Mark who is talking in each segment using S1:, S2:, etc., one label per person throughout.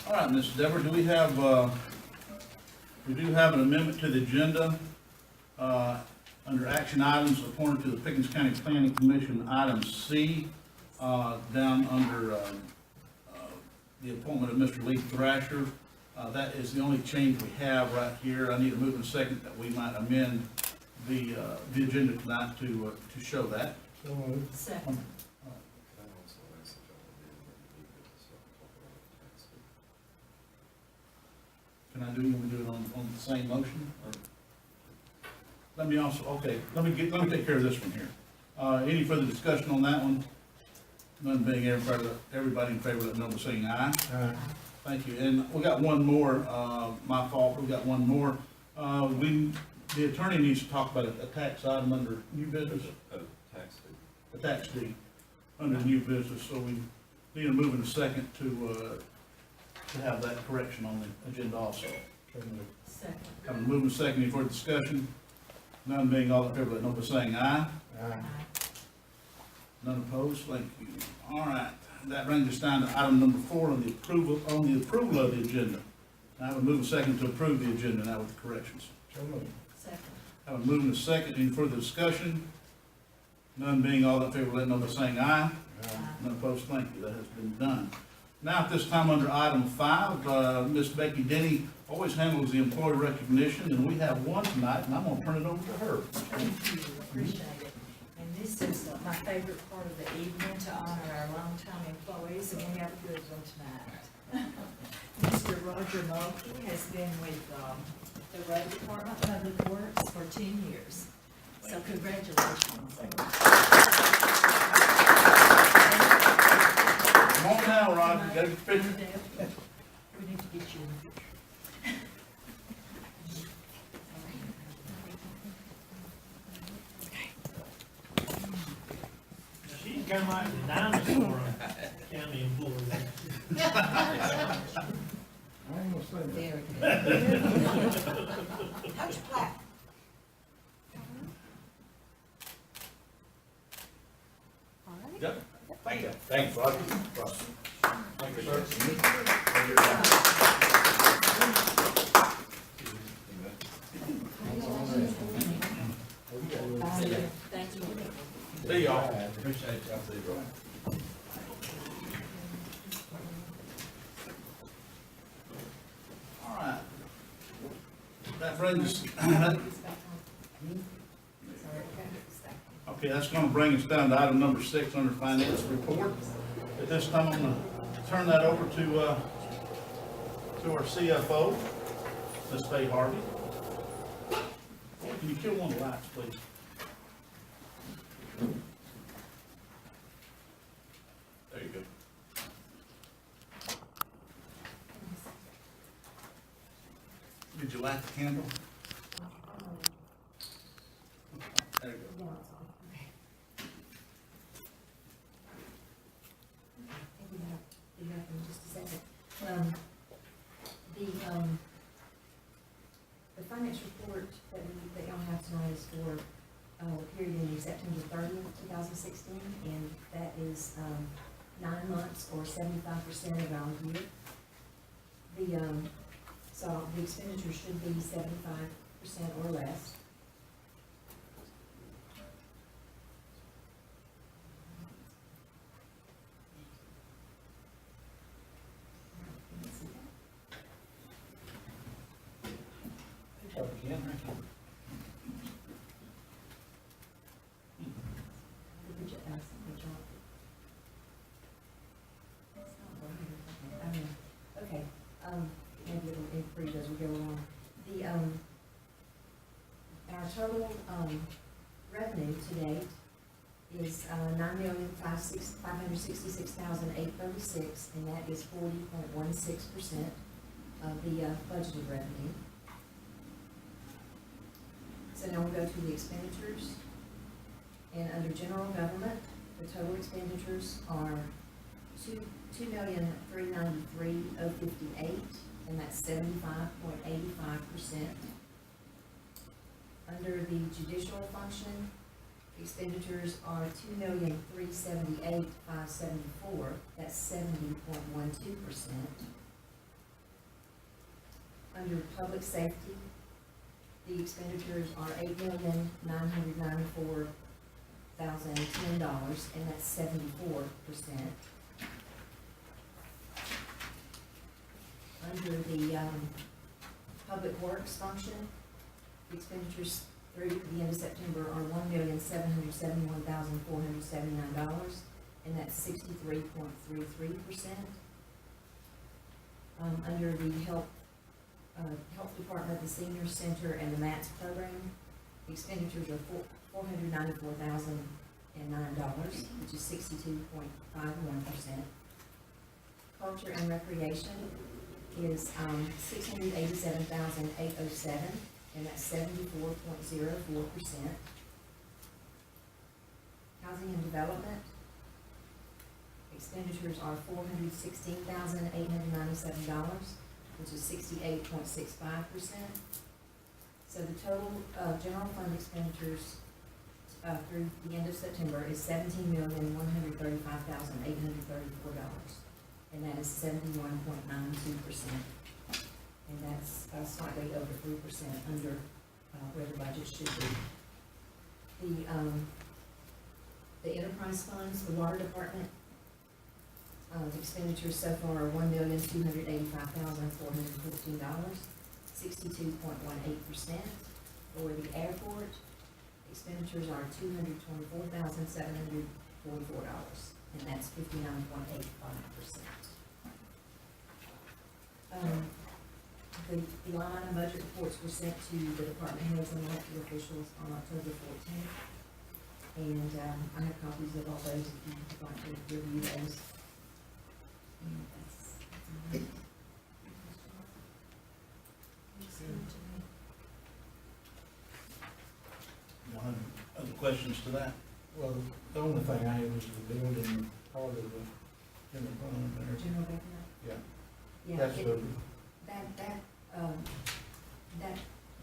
S1: All right, Ms. Deborah, do we have, we do have an amendment to the agenda, under action items appointed to the Pickens County Planning Commission, item C, down under, the appointment of Mr. Lee Thrasher. That is the only change we have right here. I need to move in a second that we might amend the agenda tonight to show that.
S2: Second.
S1: Can I do it on the same motion, or? Let me also, okay, let me take care of this one here. Any further discussion on that one? None being everybody in favor, let me know by saying aye.
S3: Aye.
S1: Thank you, and we got one more, my fault, we got one more. The attorney needs to talk about a tax item under new business, a tax deed under new business, so we need to move in a second to have that correction on the agenda also.
S2: Second.
S1: Come and move in a second, any further discussion? None being all in favor, let know by saying aye.
S3: Aye.
S1: None opposed, thank you. All right, that brings us down to item number 4 on the approval of the agenda. Now I would move a second to approve the agenda now with the corrections.
S3: So moved.
S2: Second.
S1: I would move in a second, any further discussion? None being all in favor, let know by saying aye.
S3: Aye.
S1: None opposed, thank you, that has been done. Now, at this time, under item 5, Miss Becky Denny always handles the employee recognition, and we have one tonight, and I'm gonna turn it over to her.
S2: Thank you, appreciate it. And this is my favorite part of the evening, to honor our longtime employees, and we have a good one tonight. Mr. Roger Mulkey has been with the road department, Public Works, for 10 years. So congratulations.
S1: Come on now, Roger, get a picture.
S2: We need to get you in the picture.
S4: She's kind of like the dinosaur county employee.
S3: I ain't gonna say that.
S2: There it is. How's your plaque?
S1: Yep. Thank you. Thanks, Roger. Thank you, sir.
S2: Thank you.
S1: See y'all.
S3: Appreciate y'all. See you.
S1: All right. That brings us, okay, that's gonna bring us down to item number 6 under finance report. At this time, I'm gonna turn that over to our CFO, Ms. Faye Harvey. Can you kill one of the lights, please? There you go. Did you light the candle? There you go.
S5: Be back in just a second. The finance report that y'all have tonight is for, the period ending September 30th, 2016, and that is, 9 months or 75% of our year. So the expenditure should be 75% or less. Okay, maybe it'll improve as we go along. Our total, revenue to date is, $9,566,836, and that is 40.16% of the, budgeted revenue. So now we'll go to the expenditures. And under general government, the total expenditures are $2,393,058, and that's 75.85%. Under the judicial function, expenditures are $2,378,574, that's 70.12%. Under public safety, the expenditures are $8,994,010, and that's 74%. Under the public works function, the expenditures through the end of September are $1,771,479, and that's 63.33%. Under the health department, the senior center, and the MATS program, the expenditures are $494,009, which is 62.51%. Culture and recreation is $687,807, and that's 74.04%. Housing and development expenditures are $416,897, which is 68.65%. So the total general fund expenditures through the end of September is $17,135,834, and that is 71.92%. And that's slightly over 3% under where the budget should be. The enterprise funds, the water department, the expenditures so far are $1,285,414, 62.18%. For the airport, expenditures are $224,744, and that's 59.85%. The line item budget reports were sent to the department heads and elected officials on October 14th. And I have copies of all those if you'd like to review those. And that's all. Looks good to me.
S1: One other questions to that?
S3: Well, the only thing I had was the building part of the general fund there.
S5: General government?
S3: Yeah,
S5: Yeah,
S3: that's the,
S5: that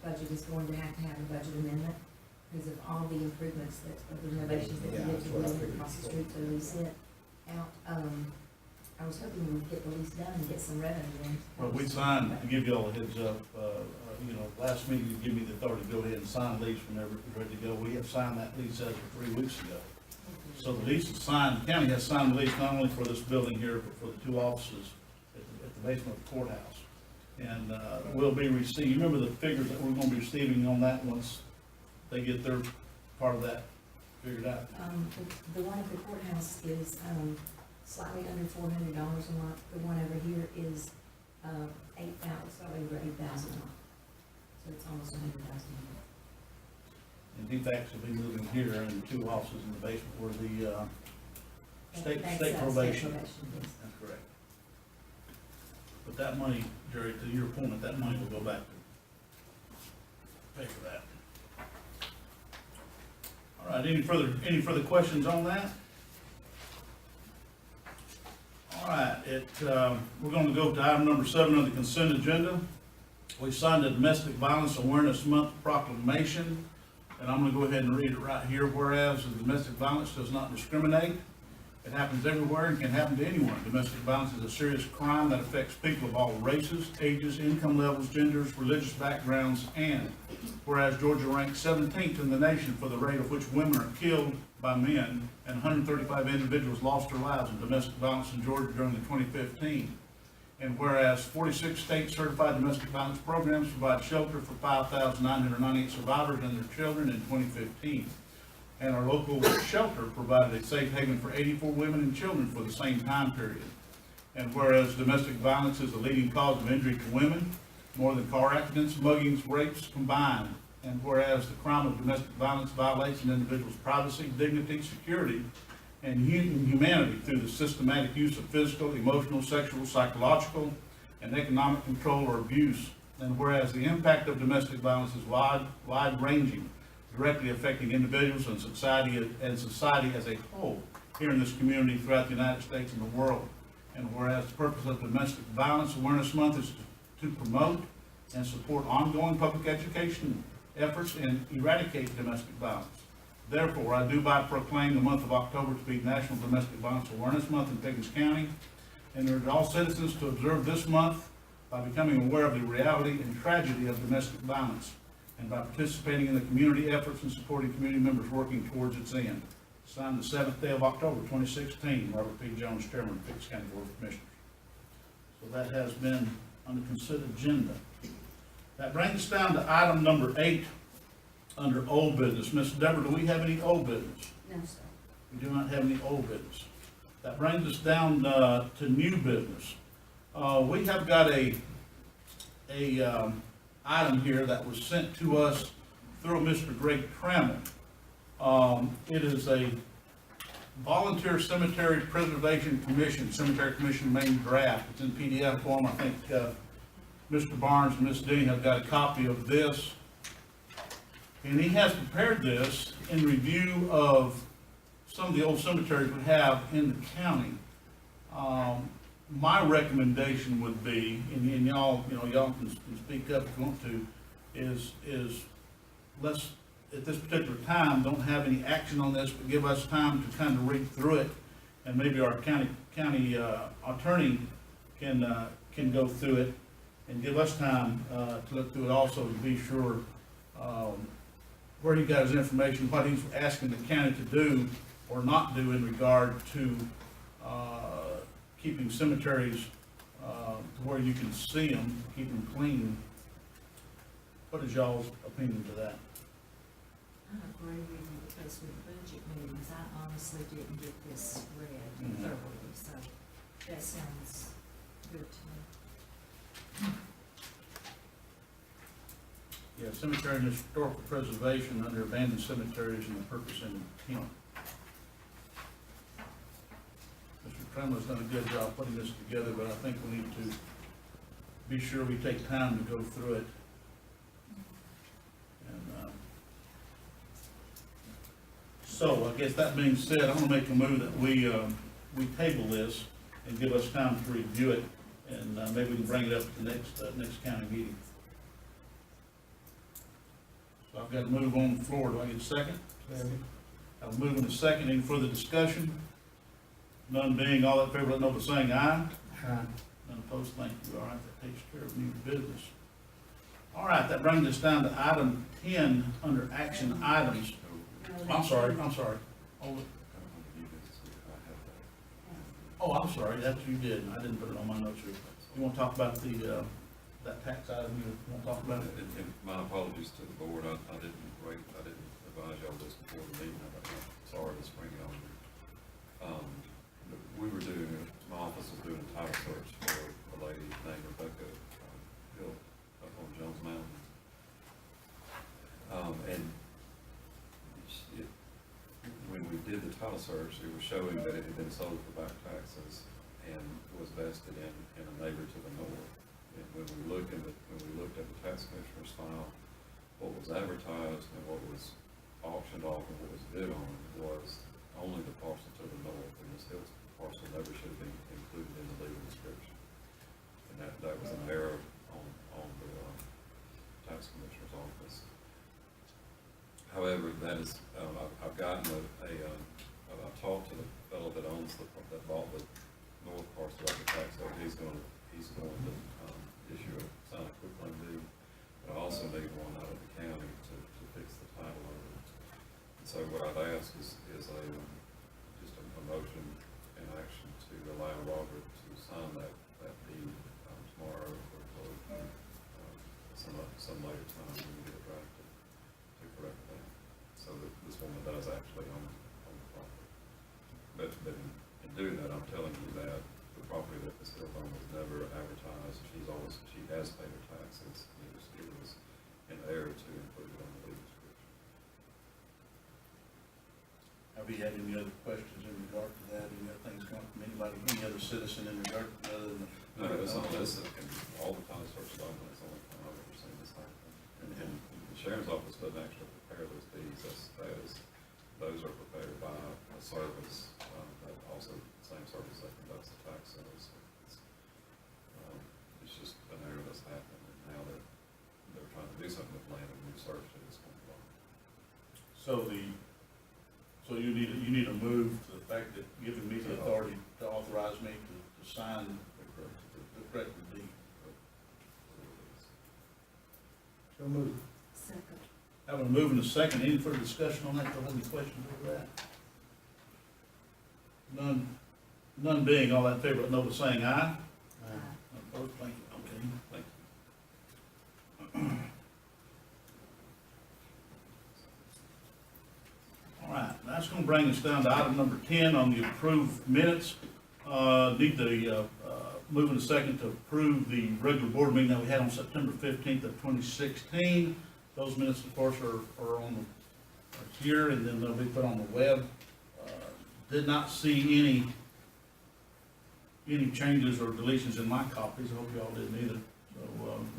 S5: budget is going to have a budget amendment because of all the improvements the renovations that we
S3: Yeah,
S5: did
S3: that's
S5: to
S3: what I
S5: building
S3: figured.
S5: across the street to lease it out. I was hoping we'd get the lease done and get some revenue in.
S1: Well, we signed, to give you all a heads up, last meeting, you give me the authority to go ahead and sign the lease whenever it's ready to go. We have signed that lease as of 3 weeks ago. So the lease is signed, the county has signed the lease not only for this building here, but for the 2 offices at the basement of the courthouse. And we'll be receiving, you remember the figures that we're gonna be receiving on that once they get their part of that figured out?
S5: The one at the courthouse is slightly under $400 a month. The one over here is slightly over $8,000 a month. So it's almost $100,000 a month.
S1: And DFAX will be moving here and the 2 offices in the basement where the state probation.
S5: Yes.
S1: That's correct. But that money, Jerry, to your point, that money will go back to pay for that. All right, any further questions on that? All right, we're going to go to item number 7 on the consent agenda. We signed a Domestic Violence Awareness Month proclamation, and I'm going to go ahead and read it right here. Whereas domestic violence does not discriminate. It happens everywhere and can happen to anyone. Domestic violence is a serious crime that affects people of all races, ages, income levels, genders, religious backgrounds, and whereas Georgia ranks 17th in the nation for the rate of which women are killed by men, and 135 individuals lost their lives in domestic violence in Georgia during the 2015. And whereas 46 state-certified domestic violence programs provide shelter for 5,998 survivors and their children in 2015. And our local shelter provided a safe haven for 84 women and children for the same time period. And whereas domestic violence is the leading cause of injury to women, more than car accidents, muggings, rapes combined. And whereas the crime of domestic violence violates an individual's privacy, dignity, security, and humanity through the systematic use of physical, emotional, sexual, psychological, and economic control or abuse. And whereas the impact of domestic violence is wide-ranging, directly affecting individuals and society as a whole here in this community, throughout the United States and the world. And whereas the purpose of Domestic Violence Awareness Month is to promote and support ongoing public education efforts and eradicate domestic violence. Therefore, I do proclaim the month of October to be National Domestic Violence Awareness Month in Pickens County, and urge all citizens to observe this month by becoming aware of the reality and tragedy of domestic violence, and by participating in the community efforts and supporting community members working towards its end. Signed the 7th day of October, 2016, Robert P. Jones, Chairman of Pickens County Board of Commissioners. So that has been on the consent agenda. That brings us down to item number 8 under old business. Ms. Deborah, do we have any old business?
S5: No, sir.
S1: We do not have any old business. That brings us down to new business. We have got a item here that was sent to us through Mr. Greg Trammell. It is a Volunteer Cemetery Preservation Commission, Cemetery Commission main draft. It's in PDF form. I think Mr. Barnes and Ms. Dean have got a copy of this. And he has prepared this in review of some of the old cemeteries we have in the county. My recommendation would be, and y'all, y'all can speak up if you want to, is let's, at this particular time, don't have any action on this, but give us time to kind of read through it, and maybe our county attorney can go through it, and give us time to look through it also to be sure where he got his information, what he's asking the county to do or not do in regard to keeping cemeteries to where you can see them, keep them clean. What is y'all's opinion to that?
S2: I agree with you, because with budget meetings, I honestly didn't get this read thoroughly, so that sounds good to me.
S1: Yeah, cemetery and historical preservation under abandoned cemeteries and the purpose and intent. Mr. Tremlett's done a good job putting this together, but I think we need to be sure we take time to go through it. And, so I guess that being said, I'm gonna make a move that we table this and give us time to review it, and maybe we can bring it up at the next county meeting. So I've got a move on the floor. Do I get a second? I'll move in a second. Any further discussion? None being, all in favor, let know by saying aye. None opposed, thank you. All right, that takes care of new business. All right, that brings us down to item 10 under action items. I'm sorry. Hold it. Oh, I'm sorry, that's you did. I didn't put it on my notes here. You want to talk about the, that tax item you want to talk about?
S6: And my apologies to the board, I didn't advise y'all this before the meeting, I'm sorry to spring it on you. We were doing, my office was doing a title search for a lady named Rebecca Hill up on Jones Mountain. And when we did the title search, it was showing that it had been sold for back taxes and was vested in a neighbor to the north. And when we looked at the tax commissioner's file, what was advertised and what was auctioned off and what was bid on was only the parcel to the north, and this Hills parcel never should have been included in the legal description. And that was an error on the tax commissioner's office. However, that is, I've gotten I've talked to the fellow that owns that bought the north parcel of the tax, so he's going to sign a quick claim deed, but I also need one out of the county to fix the title of it. And so what I'd ask is just a motion in action to allow Robert to sign that deed tomorrow or some later time when we get it drafted to correct that, so that this woman does actually own the property. But in doing that, I'm telling you that the property that is still owned was never advertised. She has paid her taxes. It was an error to include it on the legal description.
S1: Have you had any other questions in regard to that? Any other things come from anybody, any other citizen in regard to that? Other than
S6: No, it's on this, and all the time searches on it, it's the only time I've ever seen this happen. And the sheriff's office doesn't actually prepare those deeds. Those are prepared by a service that also, same service that conducts the tax sales. It's just an error that's happened, and now they're trying to do something with land and we searched it, it's going wrong.
S1: So you need a move to the fact that giving me the authority to authorize me to sign the correct deed.
S3: So moved.
S2: Second.
S1: Having a move and a second, any further discussion on that, do you have any questions over that? None being, all that in favor, let know by saying aye. Opposed, thank you, okay.
S6: Thank
S1: All right, that's gonna bring us down to item number 10 on the approved minutes. Need the, move in a second to approve the regular board meeting that we had on September 15th of 2016. Those minutes, of course, are on the, are here, and then they'll be put on the web. Did not see any changes or deletions in my copies. I hope you all didn't either. So,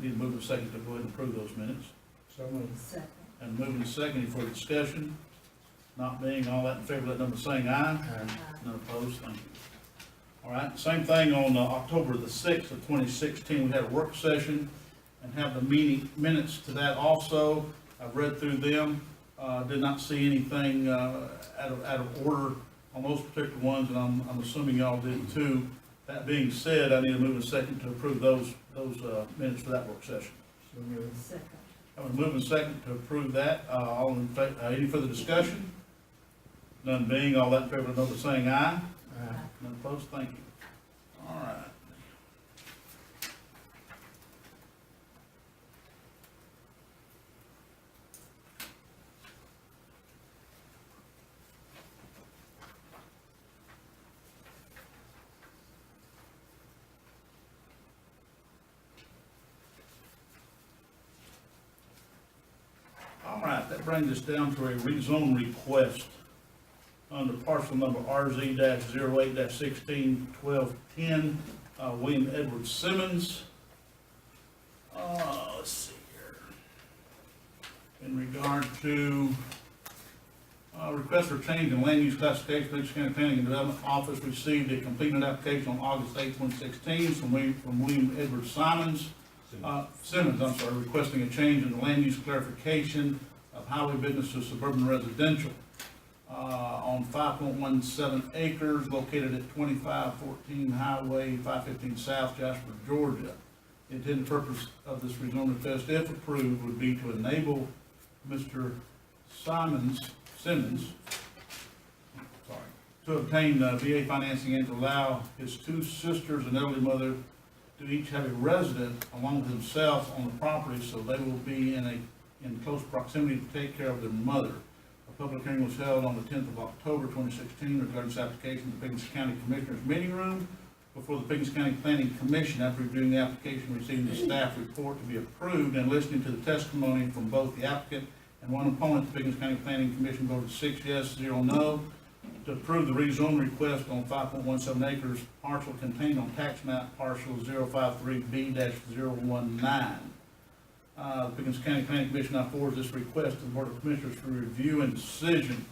S1: need to move in a second to go ahead and approve those minutes.
S3: So moved.
S2: Second.
S1: And moving to second, any further discussion? Not being, all that in favor, let number saying aye. None opposed, thank you. All right, same thing on October the 6th of 2016, we had a work session and have the meeting minutes to that also. I've read through them, did not see anything out of order on those particular ones, and I'm assuming y'all did too. That being said, I need to move a second to approve those minutes for that work session.
S3: So moved.
S2: Second.
S1: I'm gonna move a second to approve that. All in favor, any further discussion? None being, all that in favor, know by saying aye. None opposed, thank you. All right. All right, that brings us down to a rezone request under parcel number RZ-08-16-1210, William Edward Simmons. Let's see here. In regard to request for change in land use classification, Pickens County Planning and Development Office received a completed application on August 8, 2016 from William Edward Simmons, requesting a change in the land use clarification of highway business to suburban residential on 5.17 acres located at 2514 Highway 515 South, Jasper, Georgia. The intended purpose of this rezone request, if approved, would be to enable Mr. Simmons to obtain VA financing and to allow his two sisters and elderly mother to each have a resident along with himself on the property, so they will be in close proximity to take care of their mother. A public hearing was held on the 10th of October 2016 regarding this application in the Pickens County Commissioners meeting room before the Pickens County Planning Commission. After reviewing the application, receiving the staff report to be approved, and listening to the testimony from both the applicant and one opponent, the Pickens County Planning Commission voted 6 yes, 0 no to approve the rezone request on 5.17 acres parcel contained on tax map parcel 053B-019. The Pickens County Planning Commission now forwards this request to the Board of Commissioners for review and decision.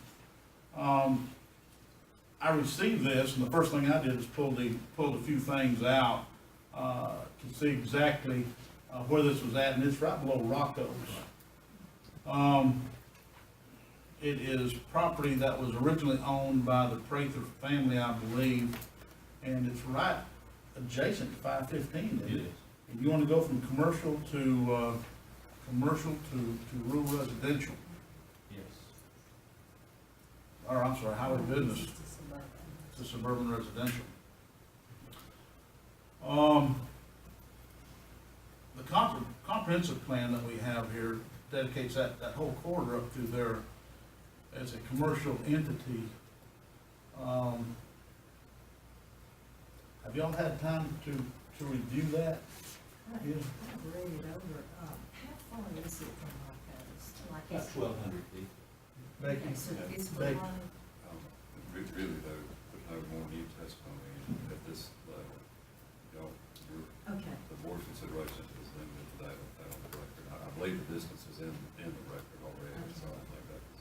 S1: I received this, and the first thing I did is pulled a few things out to see exactly where this was at, and it's right below Rocco's. It is property that was originally owned by the Prather family, I believe, and it's right adjacent to 515. It is. And you want to go from commercial to rural residential,
S7: Yes.
S1: or I'm sorry, highway business to suburban residential. The comprehensive plan that we have here dedicates that whole corridor up through there as a commercial entity. Have y'all had time to review that?
S2: I've read it over. How far is it from Rocco's? Like
S7: About
S2: it's-
S7: 1,200 feet.
S1: Becky?
S2: Okay, so it's
S1: Becky.
S2: below.
S6: Really though, there's no more new testimony at this level. Y'all,
S2: Okay.
S6: the board's consideration is limited to that on the record. I believe the distance is in the record already, so I don't think that's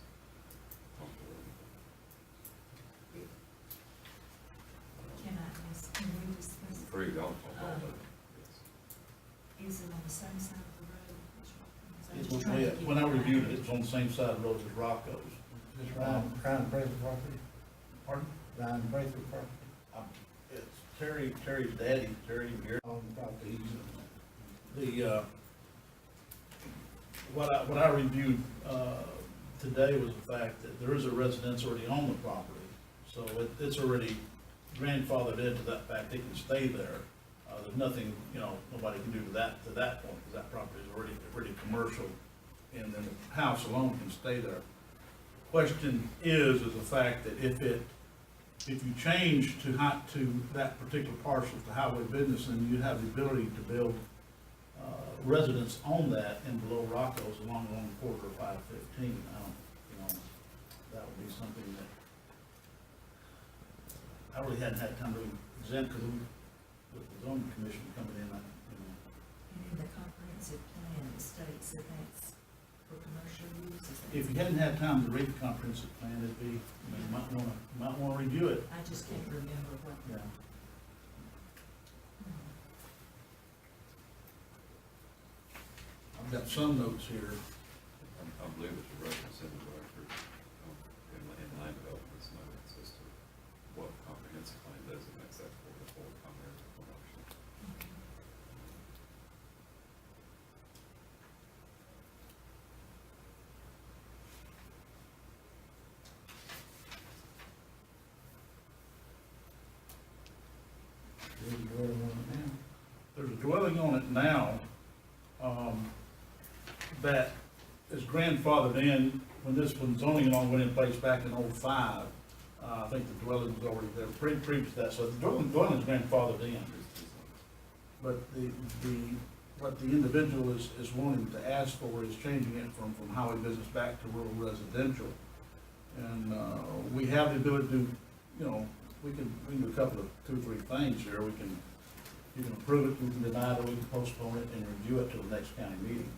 S6: comfortable.
S2: Can we discuss?
S6: Free, y'all talk about that. Yes.
S2: Is it on the same side of the road?
S1: When I reviewed it, it was on the same side of the road as Rocco's.
S3: Just Ryan Prather property,
S1: Pardon?
S3: Ryan Prather property
S1: It's Terry's daddy, Terry Garrett.
S3: on the property.
S1: The what I reviewed, today was the fact that there is a residence already on the property. So it's already grandfathered into that fact, they can stay there. There's nothing, nobody can do to that point, because that property is already commercial, and then the house alone can stay there. Question is the fact that if you change to that particular parcel to highway business, then you have the ability to build, residents on that and below Rocco's along the corridor of 515. That would be something that I really hadn't had time to exempt, because with the zoning commission coming in,
S2: And in the comprehensive plan, it states that that's for commercial use, is that?
S1: if you hadn't had time to read the comprehensive plan, it'd be, you might wanna review it.
S2: I just can't remember what.
S1: Yeah. I've got some notes here.
S6: I believe it's a reference in the record, in land development's notes as to what comprehensive plan designates that for primary commercial.
S3: There's a dwelling on it now.
S1: There's a dwelling on it now, that is grandfathered in when zoning law went in place back in '05. I think the dwelling was already there previous to that, so the dwelling's grandfathered in. But what the individual is wanting to ask for is changing it from highway business back to rural residential. And, we have the ability to, we can do a couple of 2 or 3 things here. You can approve it, we can deny it, or we can postpone it and review it till the next county meeting.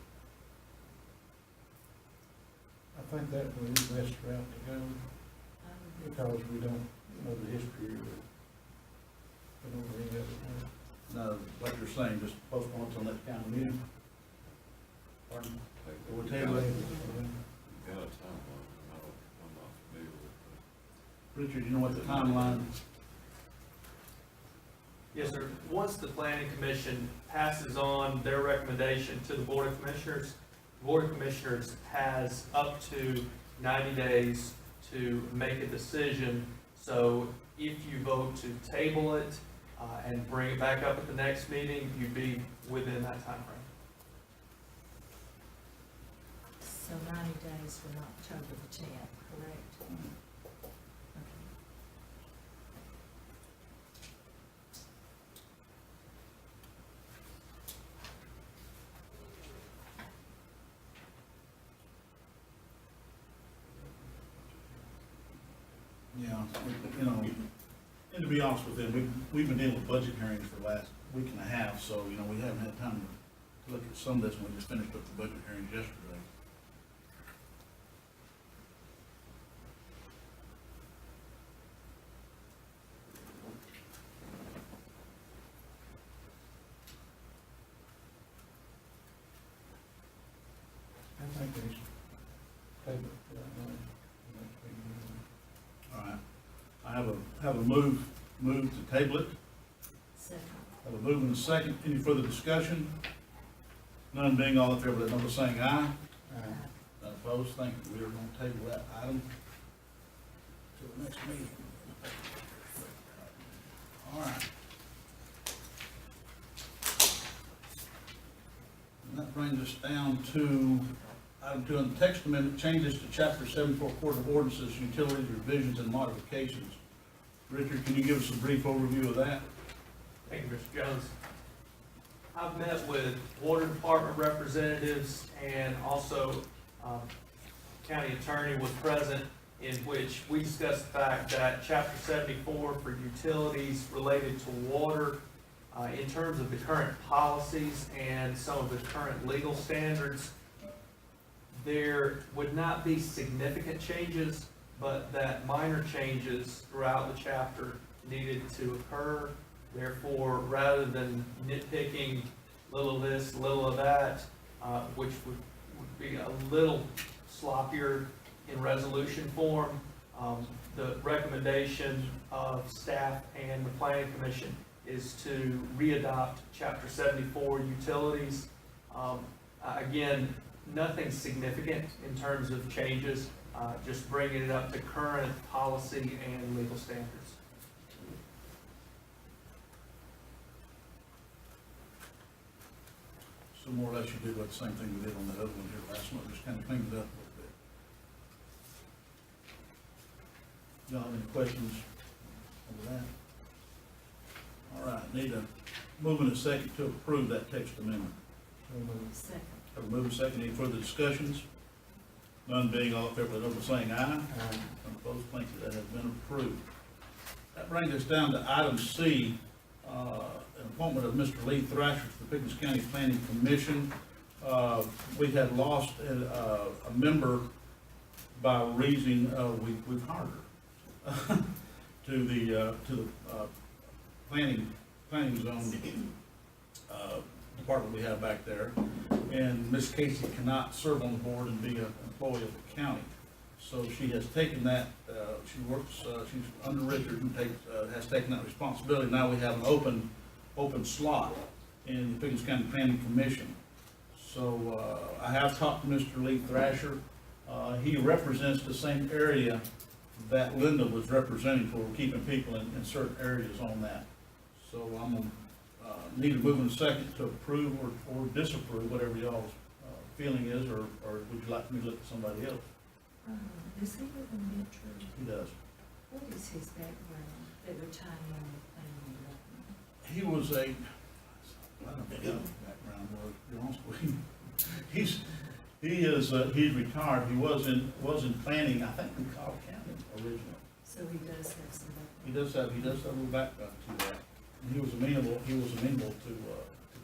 S3: I think that would be the best route to go, because we don't know the history of it. We don't really have it.
S1: No, like you're saying, just postpone it till next county meeting. Pardon? We'll table it.
S6: You've got a timeline, I'm not familiar with
S1: Richard, you know what the timeline?
S7: Yes, sir. Once the planning commission passes on their recommendation to the board of commissioners, the board of commissioners has up to 90 days to make a decision. So if you vote to table it and bring it back up at the next meeting, you'd be within that time frame.
S2: So 90 days from October the 10th, correct? Okay.
S1: Yeah, and to be honest with you, we've been dealing with budget hearings for the last week and a half, so, we haven't had time to look at some of this. We just finished up the budget hearings yesterday.
S3: I think we should table it for that night. Next meeting.
S1: All right. I have a move to table it.
S2: Second.
S1: Have a move and a second. Any further discussion? None being, all in favor, let number saying aye. None opposed, thank you. We are going to table that item to the next meeting. All right. And that brings us down to item 2 on the text amendment, changes to chapter 74 Court of Ordinances, utilities, revisions, and modifications. Richard, can you give us a brief overview of that?
S7: Thank you, Mr. Jones. I've met with water department representatives, and also county attorney was present, in which we discussed the fact that chapter 74 for utilities related to water, in terms of the current policies and some of the current legal standards, there would not be significant changes, but that minor changes throughout the chapter needed to occur. Therefore, rather than nitpicking little of this, little of that, which would be a little sloppier in resolution form, the recommendation of staff and the planning commission is to readopt chapter 74 utilities. Again, Nothing significant in terms of changes, just bringing it up to current policy and legal standards.
S1: So more or less you did what the same thing we did on the other one here last month, just kind of cleaned it up a little bit. Y'all have any questions over that? All right, need a moving a second to approve that text amendment.
S3: So moved.
S2: Second.
S1: Have a moving second, any further discussions? None being all in favor, let it know by saying aye. None opposed, thank you, that has been approved. That brings us down to item C, an appointment of Mr. Lee Thrasher to the Pickens County Planning Commission. We had lost a member by reason, we've hired her to the planning zone department we have back there. And Ms. Casey cannot serve on the board and be an employee of the county. So she has taken that, she works, she's under Richard and has taken that responsibility. Now we have an open slot in the Pickens County Planning Commission. So I have talked to Mr. Lee Thrasher. He represents the same area that Linda was representing, for keeping people in certain areas on that. So I'm gonna need a move in a second to approve or disapprove, whatever y'all's feeling is, or would you like me to look at somebody else?
S2: Does he live in Metro?
S1: He does.
S2: What is his background that we're tying on the planning development?
S1: He was I don't know what his background was, to be honest with you. He's retired. He was in planning, I think in Cobb County originally.
S2: So he does have some background.
S1: He does have a little background to that. And he was amenable to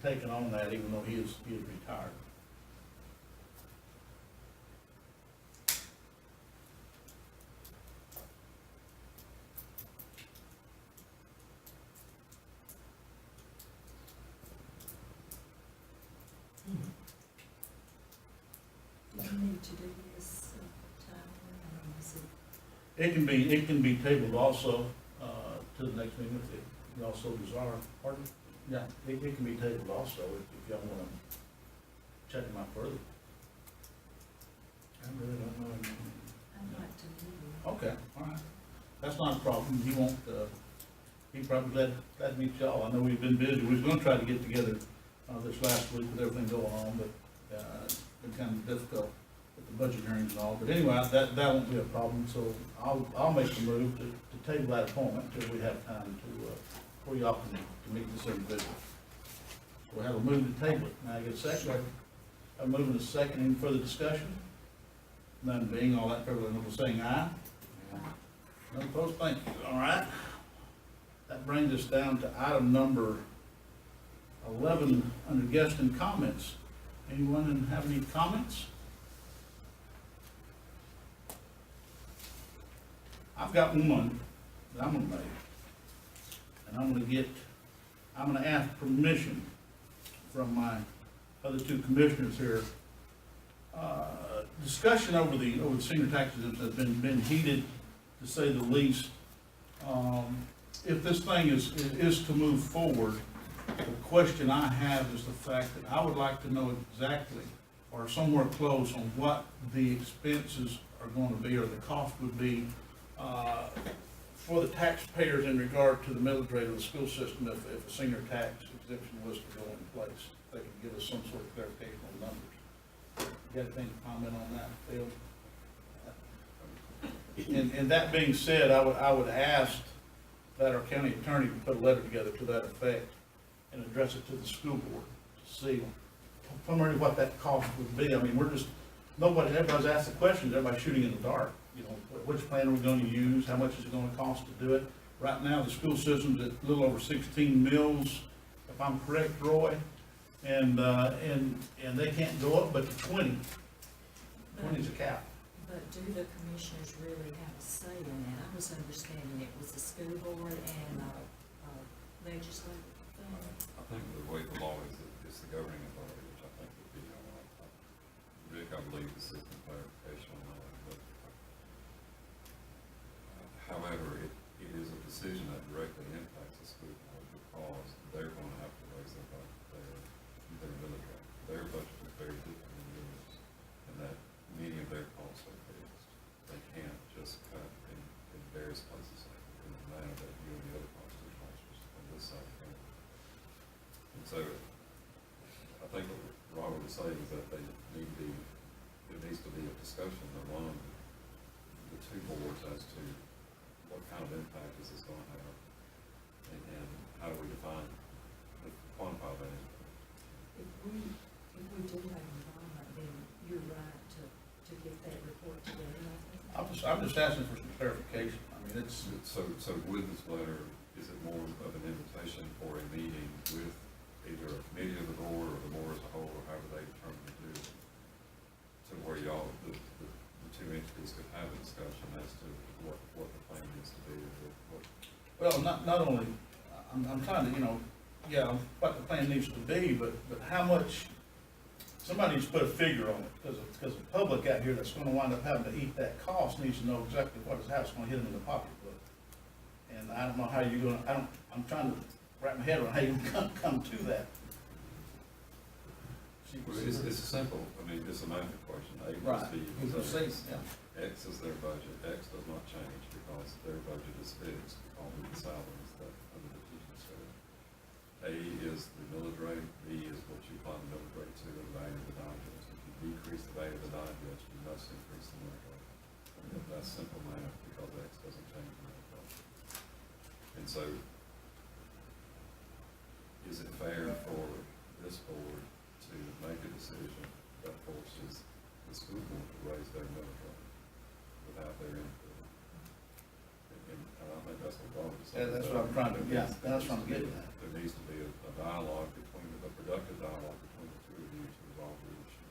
S1: taking on that, even though he is retired.
S2: Do you need to do this time? I mean, is it?
S1: It can be tabled also, to the next meeting if you also desire. Pardon? Yeah, it can be tabled also if y'all wanna check them out further.
S3: I really don't know anything.
S2: I'd like to meet him.
S1: Okay, all right. That's not a problem. He won't, he probably glad to meet y'all. I know we've been busy. We was gonna try to get together, this last week with everything going on, but, it's been kind of difficult with the budget hearings and all. But anyway, that won't be a problem, so I'll make the move to table that appointment until we have time for y'all to meet this individual. So we'll have a move to table it. Now I get a second. A move and a second. Any further discussion? None being, all that, favor, let it know by saying aye. None opposed, thank you. All right. That brings us down to item number 11 under guest and comments. Anyone have any comments? I've got one that I'm gonna make. And I'm gonna ask permission from my other two commissioners here. Discussion over the senior taxes has been heated, to say the least. If this thing is to move forward, the question I have is the fact that I would like to know exactly, or somewhere close, on what the expenses are going to be, or the cost would be, for the taxpayers in regard to the millage rate of the school system if a senior tax exemption was to go in place. If they could give us some sort of clarification on numbers. You got anything to comment on that, Phil? And that being said, I would ask that our county attorney put a letter together to that effect and address it to the school board to see primarily what that cost would be. I mean, everybody's asked the questions, everybody's shooting in the dark. You know, which plan are we going to use? How much is it going to cost to do it? Right now, the school system's at a little over 16 mills, if I'm correct, Roy. And they can't go up but to 20. 20 is a cap.
S2: But do the commissioners really have a say in that? I was understanding it was the school board and legislative thing.
S6: I think the way the law is, it's the governing authority, which I think would be, Rick, I believe, is seeking clarification on that. But, however, it is a decision that directly impacts the school board, because they're going to have to raise their millage rate. Their budget is very different than yours. would say is that there needs to be a discussion among the two boards as to what kind of impact is this gonna have, and how do we define, quantify that impact.
S2: If we do have involvement, then you're right to get that report together, I think.
S1: I'm just asking for some clarification. I mean, it's,
S6: So with this letter, is it more of an invitation for a meeting with either a committee of the board or the board as a whole, or however they determine to do it? To where y'all, the two entities could have a discussion as to what the plan needs to be, or what.
S1: well, not only, I'm trying to, yeah, what the plan needs to be, but how much, somebody needs to put a figure on it, because the public out here that's gonna wind up having to eat that cost needs to know exactly how it's gonna hit them in the pocketbook. And I don't know how you're gonna, I'm trying to wrap my head around how you can come to that.
S6: Well, it's simple, I mean, it's a math question, A plus
S1: Right.
S6: B
S1: You can
S6: equals
S1: see,
S6: X.
S1: yeah.
S6: X is their budget, X does not change because their budget is fixed, all of the salaries that under the teaching scale. A is the millage rate, B is what you apply the millage rate to, the value of the digest. If you decrease the value of the digest, you must increase the millage rate. I mean, that's simple math because X doesn't change the millage rate. And so, is it fair for this board to make a decision that forces the school board to raise their millage rate without their input? And I don't think that's what Robert said.
S1: Yeah, that's what I'm trying to, yeah, that's what I'm getting at.
S6: There needs to be a dialogue between, a productive dialogue between the two of you to resolve the issue.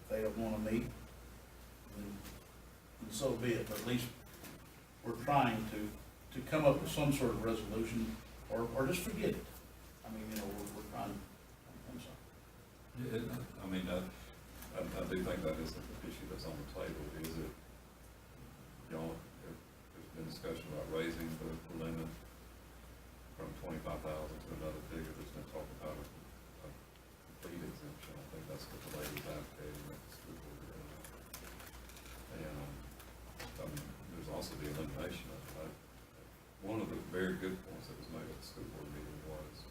S1: If they don't wanna meet, then so be it, but at least we're trying to come up with some sort of resolution, or just forget it. I mean, we're trying, I'm sorry.
S6: Yeah, I mean, I do think that is the issue that's on the table, is it, there's been discussion about raising the limit from 25,000 to another figure. There's been talk about a complete exemption. I think that's what the lady's advocating at the school board. And, I mean, there's also the elimination of that. One of the very good points that was made at the school board meeting was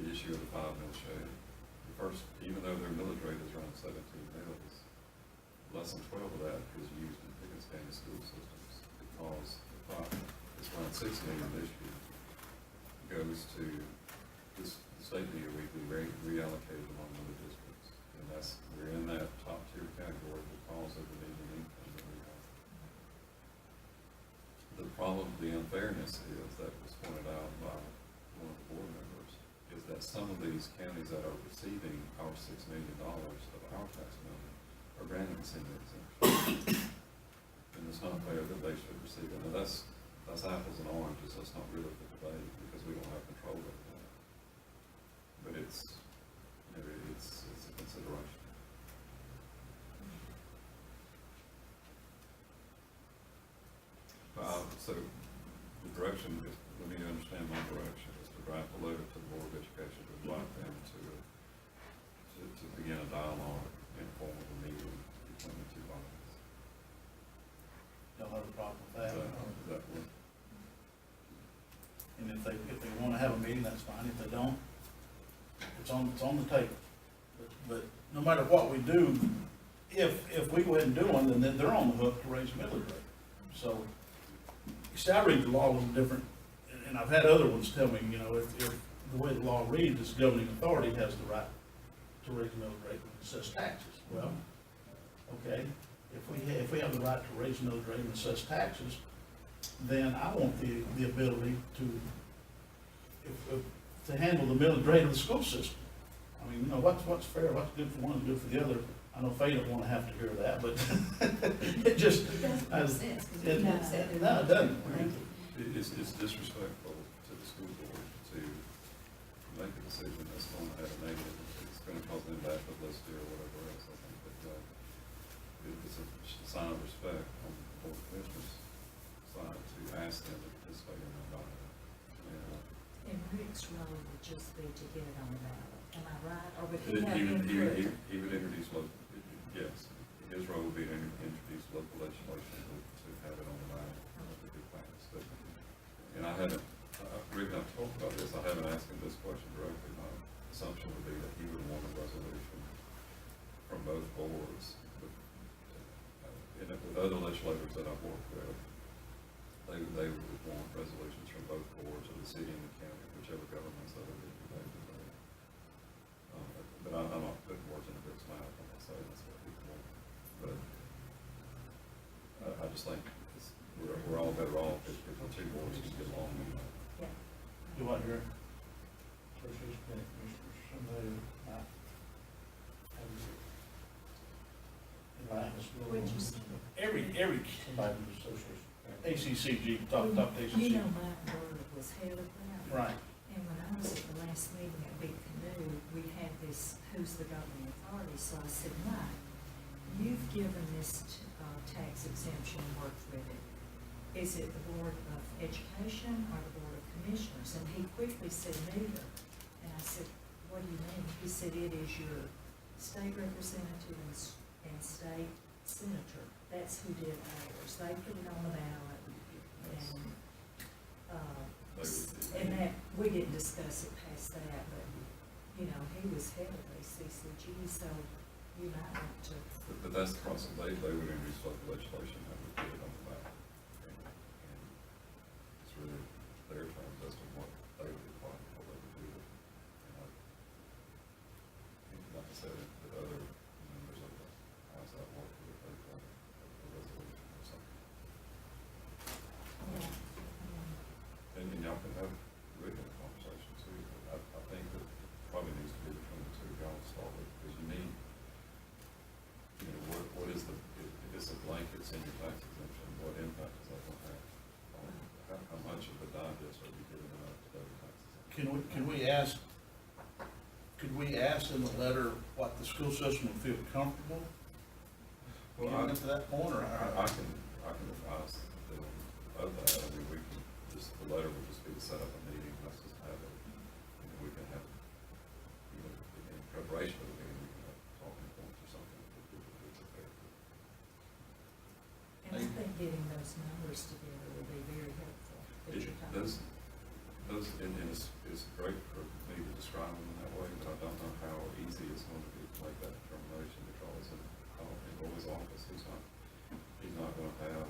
S6: the issue of the 5 mil shade. The first, even though their millage rate is around 17 mils, less than 12 of that is used in Pickens County school systems, because it's around 6 million this year goes to this, the state deal we reallocated among other districts. And we're in that top tier category because of the median income that we have. The problem, the unfairness is, that was pointed out by one of the board members, is that some of these counties that are receiving our $6 million of our tax money are granting a single exemption. And it's not fair that they should receive it. Now, that's apples and oranges, that's not really the debate, because we don't have control over that. But it's a consideration. So the direction, let me understand my direction, is to draft a letter to the Board of Education to invite them to begin a dialogue in form of a meeting between the two bodies.
S1: Don't have a problem with that.
S6: Is that what?
S1: And if they wanna have a meeting, that's fine. If they don't, it's on the table. But no matter what we do, if we go ahead and do one, then they're on the hook to raise millage rate. So, you see, I read the law a little different, and I've had other ones tell me, if the way the law reads, this governing authority has the right to raise millage rate and assess taxes. Well, okay, if we have the right to raise millage rate and assess taxes, then I want the ability to handle the millage rate of the school system. I mean, what's fair, what's good for one is good for the other. I know Faye don't wanna have to hear that, but it just.
S2: It doesn't make sense, because we
S1: No,
S2: have said.
S1: it doesn't.
S6: It's disrespectful to the school board to make a decision that's going to have a negative, it's going to cause them bad publicity or whatever else. I think that it's a sign of respect on the board of commissioners side to ask them to participate in that dialogue.
S2: And Rick's role would just be to get it on the ballot, am I right, or would he
S6: He
S2: have input?
S6: would introduce local, yes, his role would be to introduce local legislation to have it on the ballot to be passed. And I haven't, Rick and I've talked about this, I haven't asked him this question directly, assumption would be that he would want a resolution from both boards. With other legislators that I've worked with, they would want resolutions from both boards of the city and the county, whichever governments that are they would do. But I'm not putting words in Rick's mouth, I'm not saying that's what people want. But I just think we're all better off if the two boards can get along.
S2: Yeah.
S1: Do what, Jerry?
S3: Association of County Commissioners, somebody might have enlighten us a little.
S2: What'd you say?
S1: Every
S3: Somebody from the Association of County.
S1: ACCG, talk to ACCG.
S2: You know, Mike Bird was head of that.
S1: Right.
S2: And when I was at the last meeting at Big Canoe, we had this, who's the governing authority, so I said, Mike, you've given this, tax exemption and worked with it. Is it the Board of Education or the Board of Commissioners? And he quickly said neither. And I said, what do you mean? He said, it is your state representative and state senator. That's who did ours. They put it on the ballot. And that, we didn't discuss it past that, but, you know, he was head of ACCG, so you might want to.
S6: But that's the process, they would introduce local legislation that would put it on the ballot. And it's really their terms as to what they would apply, what they would do. And like I said, the other members of the house that work with it, they want a resolution or something. And y'all can have regular conversation too, but I think that probably needs to be between the two of y'all to start with, because you need, you know, what is the, if it's a blanket senior tax exemption, what impact is that going to have? How much of the digest are you giving out to other taxes?
S1: Could we ask in the letter what the school system would feel comfortable getting up to that point, or?
S6: I can advise them of that. I mean, we can just, the letter would just be to set up a meeting, let's just have it, you know, we can have, you know, in preparation for the meeting, we can have talking points or something that we could prepare.
S2: And I think getting those numbers together will be very helpful. that you're talking
S6: Those, and it's great for me to describe them in that way, but I don't know how easy it's going to be to make that determination, because in Roy's office, he's not going to have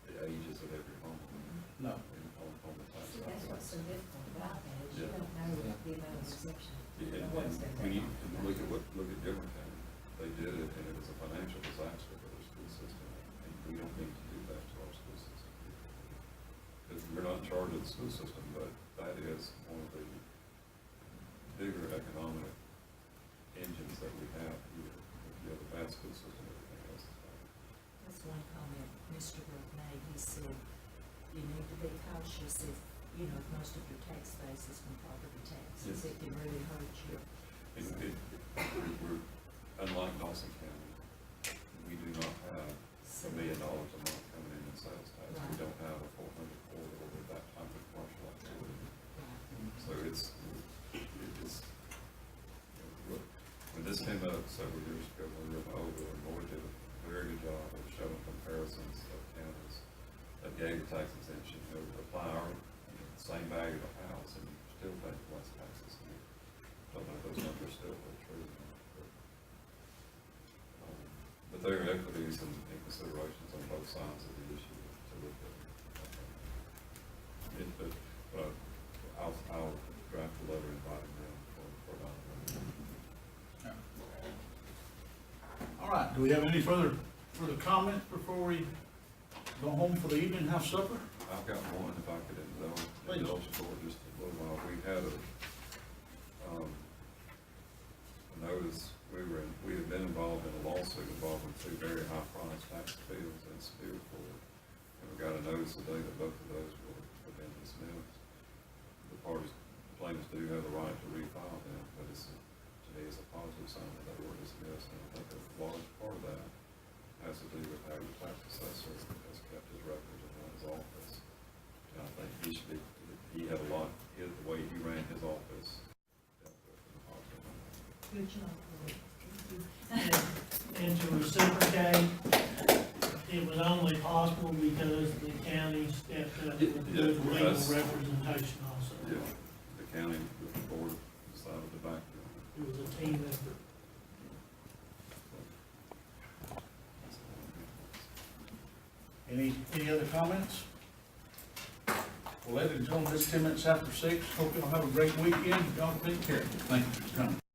S6: the ages of every home.
S1: No.
S6: On the tax.
S5: See, that's what's so difficult about that, is you
S6: Yeah.
S5: don't know the amount of exception.
S6: Yeah, and when you look at Gilmer County, they did it, and it was a financial disaster for their school system, and we don't need to do that to our school system. Because we're not in charge of the school system, but that is one of the bigger economic engines that we have here. If you have a bad school system, everything else is bad.
S2: That's one comment Mr. Brooke made. He said, you need to be cautious if, you know, if most of your tax base is from property taxes,
S6: Yes.
S2: it can really hurt you.
S6: We're, unlike Dawson County, we do not have $1 million a month coming in sales tax. We
S2: Right.
S6: don't have a 400 corridor with that type of commercial activity.
S2: Right.
S6: So it's, you know, when this came up several years ago, when we were over, and Lloyd did a very good job of showing comparisons of counties that gave the tax exemption. You know, apply our, you know, same value of a house, and you still pay less taxes here. Don't know if those numbers still hold true or not, but there are equities and considerations on both sides of the issue to look at. But I'll draft a letter inviting them for Donovan.
S1: All right, do we have any further comments before we go home for the evening, have supper?
S6: I've got one, if I could
S1: Please.
S6: indulge for just a little while. We had a notice, we had been involved in a lawsuit involving two very high-priced tax appeals in Superior Court. And we got a notice today that both of those were been dismissed. The parties, plaintiffs do have the right to refile them, but it's, to me, it's a positive sign that they were dismissed. And I think a large part of that has to do with how your tax assessor has kept his records and run his office. And I think he should be, he had a lot, the way he ran his office dealt with in a positive manner.
S2: Good job, Lloyd. Thank you.
S4: And to reciprocate, it was only possible because the county stepped up with
S6: Yeah,
S4: legal
S6: that's-
S4: representation also.
S6: Yeah, the county, the board decided to back
S4: team effort.
S1: Any other comments? Well, ladies and gentlemen, it's 10 minutes after 6. Hope y'all have a great weekend. Y'all take care. Thank you for coming.